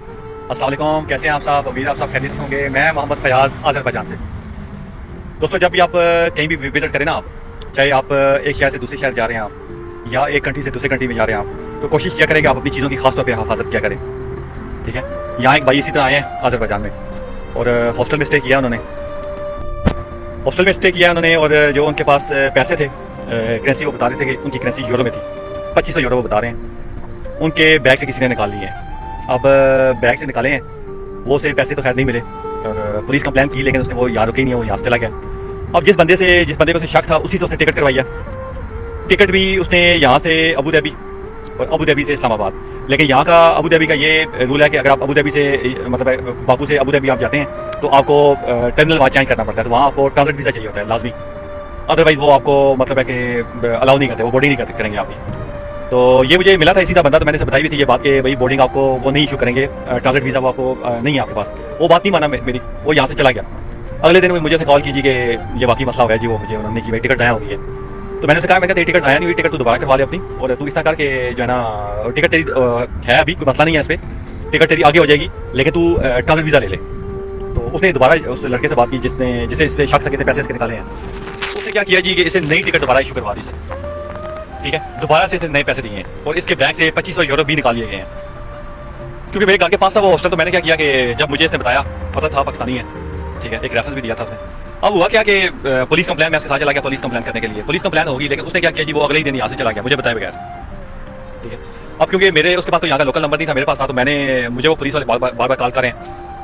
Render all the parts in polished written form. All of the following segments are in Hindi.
अस्सलाम वालेकुम, कैसे हैं आप साहब? उम्मीद आप सब खैरियत से होंगे। मैं मोहम्मद फयाज़ अज़रबैजान से। दोस्तों, जब भी आप कहीं भी विजिट करें ना, आप चाहे आप एक शहर से दूसरे शहर जा रहे हैं आप, या एक कंट्री से दूसरे कंट्री में जा रहे हैं आप, तो कोशिश किया करें कि आप अपनी चीज़ों की खास तौर पर हिफाजत किया करें। ठीक है। यहाँ एक भाई इसी तरह आए हैं अज़रबैजान में, और हॉस्टल में स्टे किया उन्होंने। और जो उनके पास पैसे थे, करेंसी, वो बता रहे थे कि उनकी करेंसी यूरो में थी। 2500 यूरो वो बता रहे हैं। उनके बैग से किसी ने निकाल लिए हैं। अब बैग से निकाले हैं, वो से पैसे तो खैर नहीं मिले, और पुलिस कंप्लेन की, लेकिन उसने वो यहाँ रुके ही नहीं है, वो यहाँ से चला गया। अब जिस बंदे को उसे शक था, उसी से उसने टिकट करवाई है। टिकट भी उसने यहाँ से अबू धाबी, और अबू धाबी से इस्लामाबाद। लेकिन यहाँ का अबू धाबी का ये रूल है कि अगर आप अबू धाबी से, मतलब बाकू से अबू धाबी आप जाते हैं, तो आपको टर्मिनल वहाँ चेंज करना पड़ता है। तो वहाँ आपको ट्रांजिट वीज़ा चाहिए होता है लाजमी, अदरवाइज़ वो आपको मतलब है कि अलाउ नहीं करते, वो बोर्डिंग नहीं करेंगे आपकी। तो ये मुझे मिला था इसी का बंदा, तो मैंने से बताई भी थी ये बात कि भाई बोर्डिंग आपको वो नहीं इशू करेंगे, ट्रांजिट वीज़ा वो आपको नहीं है आपके पास। वो बात नहीं माना मेरी, वो यहाँ से चला गया। अगले दिन मुझे कॉल कीजिए कि ये वाकई मसला हो गया जी, वो मुझे उन्होंने की भाई टिकट ज़ाया हो गई है। तो मैंने उसे कहा, मैंने कहा टिकट ज़ाया नहीं हुई, टिकट तू दोबारा करवा ले अपनी, और तू इस तरह करके जो है ना, टिकट तेरी है अभी, कोई मसला नहीं है इस पर, टिकट तेरी आगे हो जाएगी, लेकिन तू ट्रांजिट वीज़ा ले ले। तो उसने दोबारा उस लड़के से बात की जिसे इस पर शक था कि पैसे इसके निकाले हैं। उसने क्या किया जी कि इसे नई टिकट दोबारा इशू करवा दी इसे। ठीक है, दोबारा से नए पैसे दिए हैं, और इसके बैंक से 2500 यूरो भी निकाल लिए गए हैं। क्योंकि मेरे घर के पास था वो हॉस्टल, तो मैंने क्या किया कि जब मुझे इसने बताया, पता था पाकिस्तानी है, ठीक है, एक रेफरेंस भी दिया था उसने। अब हुआ क्या कि पुलिस कंप्लेन, मैं उसके साथ चला गया पुलिस कंप्लेन करने के लिए। पुलिस कंप्लेन होगी, लेकिन उसने क्या किया जी, वो अगले ही दिन यहाँ से चला गया मुझे बताए बगैर। ठीक है। अब क्योंकि मेरे उसके पास तो यहाँ का लोकल नंबर नहीं था, मेरे पास था, तो मुझे वो पुलिस वाले बार बार कॉल करें।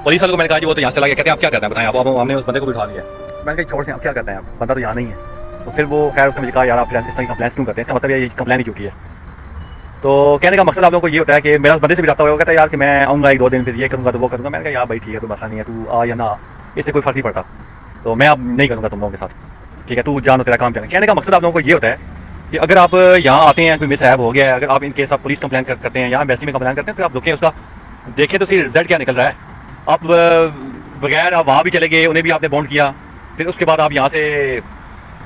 पुलिस वाले को मैंने कहा जी वो तो यहाँ से चला गया। कहते हैं आप क्या करना है बताएं। अब हमने उस बंदे को भी उठा लिया। मैंने कहा छोड़ से, आप क्या करते हैं, आप बंदा तो यहाँ नहीं है। तो फिर वो खैर उसने मुझे कहा यार आप इस तरह की कंप्लेंस क्यों करते हैं, इसका मतलब ये कंप्लेन ही झूठी है। तो कहने का मकसद आप लोगों को ये होता है कि मेरा बंदे से भी रब्ता हुआ, कहता है यार कि मैं आऊँगा 1-2 दिन, फिर ये करूँगा तो वो करूँगा। मैंने कहा यार भाई ठीक है, कोई मसला नहीं है, तू आ या ना, इससे कोई फर्क नहीं पड़ता, तो मैं अब नहीं करूँगा तुम लोगों के साथ। ठीक है, तू जानो तेरा काम चले। कहने का मकसद आप लोगों को ये होता है कि अगर आप यहाँ आते हैं, कोई मिस हैप हो गया है, अगर आप इनके साथ पुलिस कंप्लेन करते हैं या एम्बेसी में कंप्लेन करते हैं, फिर आप रुकें, उसका देखें तो सही रिजल्ट क्या निकल रहा है। आप बगैर आप वहाँ भी चले गए, उन्हें भी आपने बॉन्ड किया, फिर उसके बाद आप यहाँ से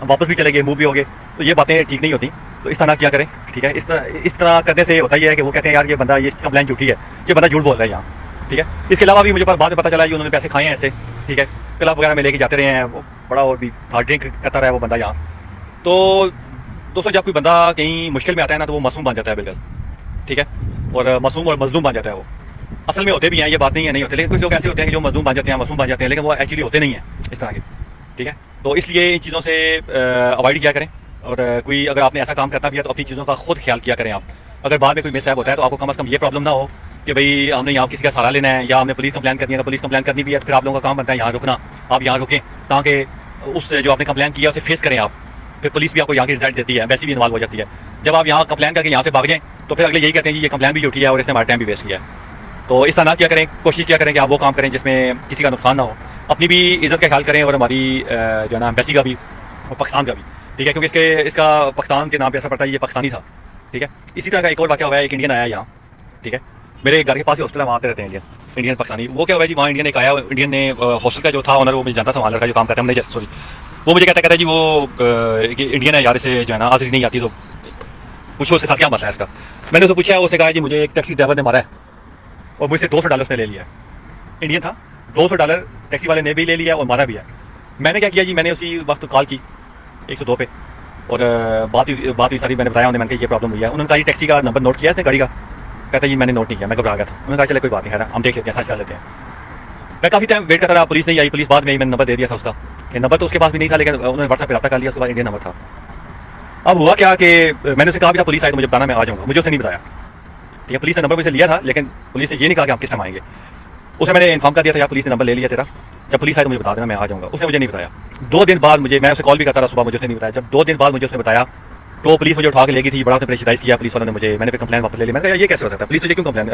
वापस भी चले गए, मूव भी हो गए, तो ये बातें ठीक नहीं होती। तो इस तरह क्या करें। ठीक है, इस तरह करने से होता ही है कि वो कहते हैं यार ये बंदा, ये कंप्लेन झूठी है, ये बंदा झूठ बोल रहा है यहाँ। ठीक है। इसके अलावा भी मुझे बाद में पता चला कि उन्होंने पैसे खाए हैं ऐसे। ठीक है, क्लब वगैरह में लेके जाते रहे हैं, वो बड़ा और भी हार्ड ड्रिंक करता रहा है वो बंदा यहाँ। तो दोस्तों, जब कोई बंदा कहीं मुश्किल में आता है ना, तो वो मासूम बन जाता है बिल्कुल। ठीक है, और मासूम और मजलूम बन जाता है वो। असल में होते भी हैं, ये बात नहीं है नहीं होते, लेकिन कुछ लोग ऐसे होते हैं कि जो मजलूम बन जाते हैं, मासूम बन जाते हैं, लेकिन वो एक्चुअली होते नहीं हैं इस तरह के। ठीक है, तो इसलिए इन चीज़ों से अवॉइड किया करें, और कोई अगर आपने ऐसा काम करना भी है तो अपनी चीज़ों का खुद ख्याल किया करें आप। अगर बाद में कोई मिसहैप होता है तो आपको कम से कम ये प्रॉब्लम ना हो कि भाई हमने यहाँ किसी का सहारा लेना है, या हमने पुलिस कंप्लेन करनी है, तो पुलिस कंप्लेन करनी भी है, तो फिर आप लोगों का काम बनता है यहाँ रुकना। आप यहाँ रुकें ताकि उस जो आपने कंप्लेन किया उसे फेस करें आप। फिर पुलिस भी आपको यहाँ की रिजल्ट देती है, वैसे भी इन्वॉल्व हो जाती है। जब आप यहाँ कंप्लेन करके यहाँ से भाग जाएं, तो फिर अगले यही कहते हैं कि ये कंप्लेन भी झूठी है और इसने हमारा टाइम भी वेस्ट किया है। तो इस तरह ना किया करें, कोशिश किया करें कि आप वो काम करें जिसमें किसी का नुकसान ना हो, अपनी भी इज्जत का ख्याल करें, और हमारी जो है ना एम्बेसी का भी और पाकिस्तान का भी। ठीक है, क्योंकि इसका पाकिस्तान के नाम पे असर पड़ता है, ये पाकिस्तानी था। ठीक है, इसी तरह का एक और वाक़या हुआ है, एक इंडियन आया यहाँ। ठीक है, मेरे घर के पास ही हॉस्टल है, वहाँ आते रहते हैं इंडियन पाकिस्तानी। वो क्या हुआ जी, वहाँ इंडियन एक आया, इंडियन ने हॉस्टल का जो था ऑनर, वो मुझे जानता था, वहाँ लड़का जो काम करता है, मैनेजर सॉरी, वो मुझे कहता है जी वो इंडियन है यार, इसे जो है ना हाजिरी नहीं आती, तो पूछो उसके साथ क्या मसला है इसका। मैंने उससे पूछा, उसने कहा जी मुझे एक टैक्सी ड्राइवर ने मारा है और मुझसे $200 उसने ले लिया है। इंडियन था, $200 टैक्सी वाले ने भी ले लिया और मारा भी है। मैंने क्या किया जी, मैंने उसी वक्त कॉल की 102 पे, और बात हुई सारी, मैंने बताया उन्हें, मैंने कहा ये प्रॉब्लम हुई है। उन्होंने कहा जी टैक्सी का नंबर नोट किया इसने गाड़ी का। कहता जी मैंने नोट नहीं किया, मैं घबरा गया था। उन्होंने कहा चले कोई बात नहीं है, हम देख लेते हैं, सर्च कर लेते हैं। मैं काफ़ी टाइम वेट कर रहा, पुलिस नहीं आई। पुलिस बाद में ही मैंने नंबर दे दिया था उसका, नंबर तो उसके पास भी नहीं था, लेकिन उन्होंने व्हाट्सएप पर रब्ता कर लिया, उसके बाद इंडियन नंबर था। अब हुआ क्या कि मैंने उसे कहा भी था पुलिस आई तो मुझे बताना, मैं आ जाऊँगा, मुझे उसने नहीं बताया। ठीक है, पुलिस ने नंबर मुझे लिया था, लेकिन पुलिस ने ये नहीं कहा कि आप किस टाइम आएंगे। उसे मैंने इन्फॉर्म कर दिया था यार पुलिस ने नंबर ले लिया तेरा, जब पुलिस आए तो मुझे बता देना, मैं आ जाऊँगा। उसने मुझे नहीं बताया। 2 दिन बाद मुझे, मैं उसे कॉल भी करता रहा सुबह, मुझे उसने नहीं बताया। जब 2 दिन बाद मुझे उसने बताया, तो पुलिस मुझे उठा के ले गई थी, बड़ा उसने प्रेशराइज किया पुलिस वालों ने मुझे। मैंने फिर कंप्लेन वापस ले ली। मैंने कहा ये कैसे हो सकता है, पुलिस तुझे क्यों कंप्लेन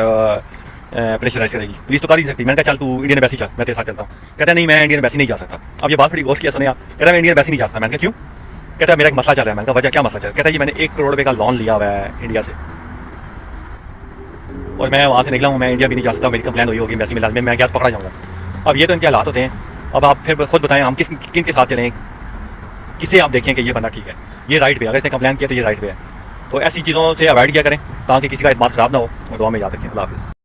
प्रेशराइज करेगी, पुलिस तो कर ही सकती। मैंने कहा चल तू इंडियन एम्बेसी चल, मैं तेरे साथ चलता हूँ। कहता नहीं मैं इंडियन एम्बेसी नहीं जा सकता। अब ये बात बड़ी गौर किया सुने, कहता मैं इंडियन एम्बेसी नहीं जा सकता। मैंने कहा क्यों? कहता मेरा एक मसला चल रहा है। मैंने कहा वजह क्या मसला चल रहा है? कहता जी मैंने 1 करोड़ रुपये का लोन लिया हुआ है इंडिया से, और मैं वहाँ से निकला हूँ, मैं इंडिया भी नहीं जा सकता, मेरी कंप्लेन हुई होगी एम्बेसी में, मैं क्या पकड़ा जाऊँगा। अब ये तो इनके हालात होते हैं। अब आप फिर खुद बताएं हम किन के साथ चलें, किसे आप देखें कि ये बंदा ठीक है, ये राइट पे, अगर इसने कंप्लेन किया तो ये राइट पे है। तो ऐसी चीज़ों से अवॉइड किया करें ताकि किसी का एतमाद ख़राब ना हो। और दुआ में याद रखें। अल्लाह हाफ़िज़।